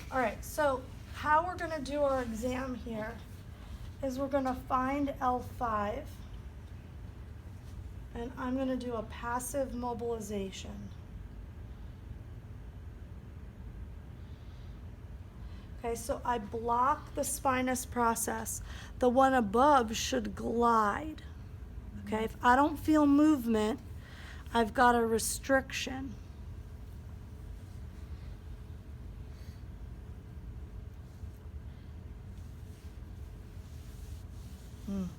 All right, so how we're gonna do our exam here is we're gonna find L5, and I'm gonna do a passive mobilization. Okay, so I block the spinous process. The one above should glide. Okay, if I don't feel movement, I've got a restriction.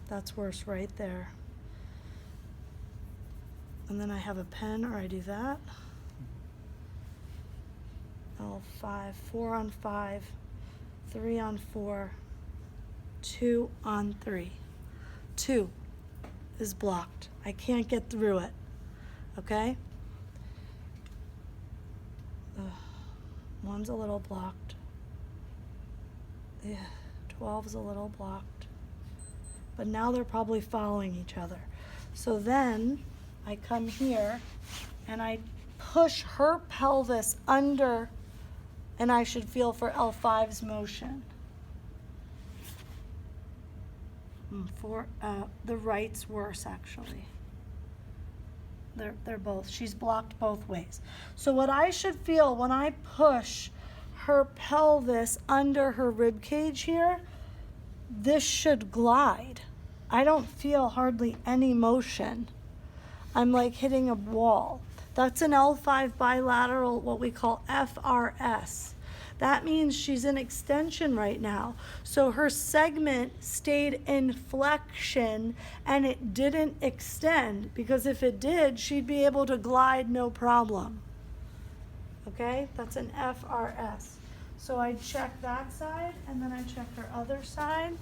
That's worse right there. And then I have a pen, or I do that. L5, 4 on 5, 3 on 4, 2 on 3. 2 is blocked. I can't get through it. Okay? One's a little blocked. Yeah, 12's a little blocked. But now they're probably following each other. So then I come here and I push her pelvis under, and I should feel for L5's motion. For the right's worse, actually. They're both. She's blocked both ways. So what I should feel when I push her pelvis under her rib cage here, this should glide. I don't feel hardly any motion. I'm like hitting a wall. That's an L5 bilateral, what we call FRS. That means she's in extension right now. So her segment stayed in flexion and it didn't extend, because if it did, she'd be able to glide no problem. Okay, that's an FRS. So I check that side and then I check her other side.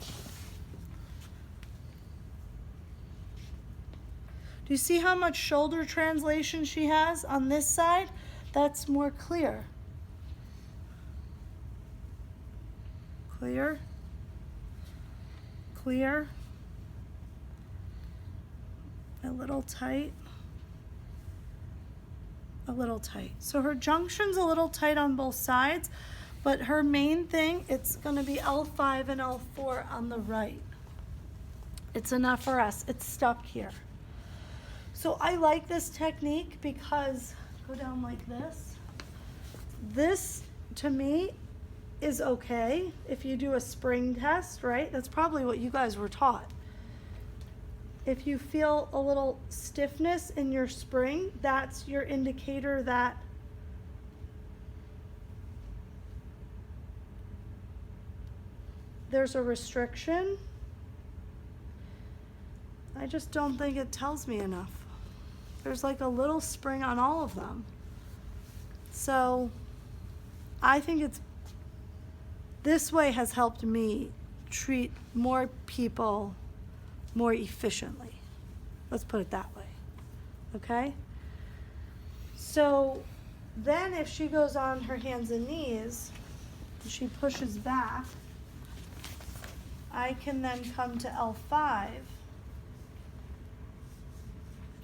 Do you see how much shoulder translation she has on this side? That's more clear. Clear. Clear. A little tight. A little tight. So her junction's a little tight on both sides, but her main thing, it's going to be L5 and L4 on the right. It's an FRS. It's stuck here. So I like this technique because, go down like this. This, to me, is okay if you do a spring test, right? That's probably what you guys were taught. If you feel a little stiffness in your spring, that's your indicator that there's a restriction. I just don't think it tells me enough. There's like a little spring on all of them. So I think this way has helped me treat more people more efficiently. Let's put it that way. Okay? So then if she goes on her hands and knees, and she pushes back, I can then come to L5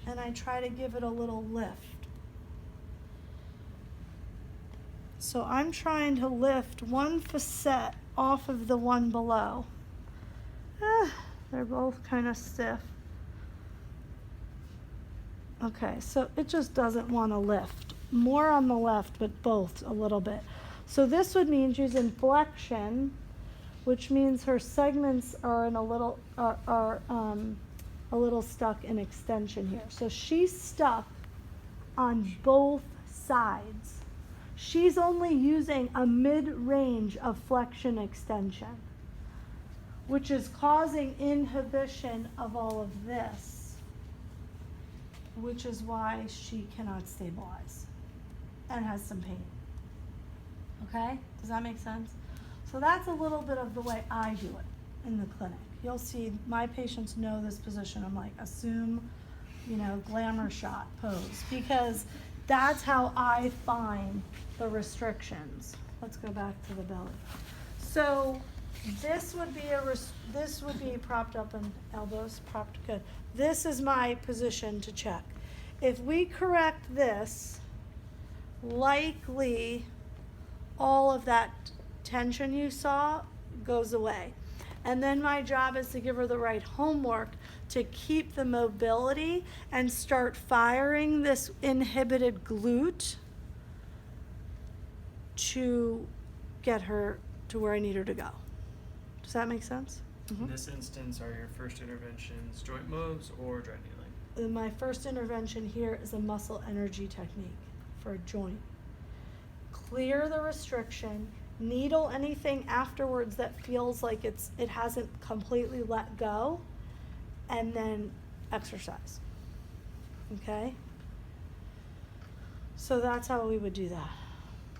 and I try to give it a little lift. So I'm trying to lift one facet off of the one below. They're both kind of stiff. Okay, so it just doesn't want to lift. More on the left, but both a little bit. So this would mean she's in flexion, which means her segments are in a little stuck in extension here. So she's stuck on both sides. She's only using a mid-range of flexion extension, which is causing inhibition of all of this, which is why she cannot stabilize and has some pain. Okay? Does that make sense? So that's a little bit of the way I do it in the clinic. You'll see my patients know this position. I'm like, assume, glamour shot pose, because that's how I find the restrictions. Let's go back to the belly. So this would be propped up and elbows propped good. This is my position to check. If we correct this, likely all of that tension you saw goes away. And then my job is to give her the right homework to keep the mobility and start firing this inhibited glute to get her to where I need her to go. Does that make sense? In this instance, are your first interventions joint moves or dry needling? My first intervention here is a muscle energy technique for a joint. Clear the restriction, needle anything afterwards that feels like it hasn't completely let go, and then exercise. Okay? So that's how we would do that.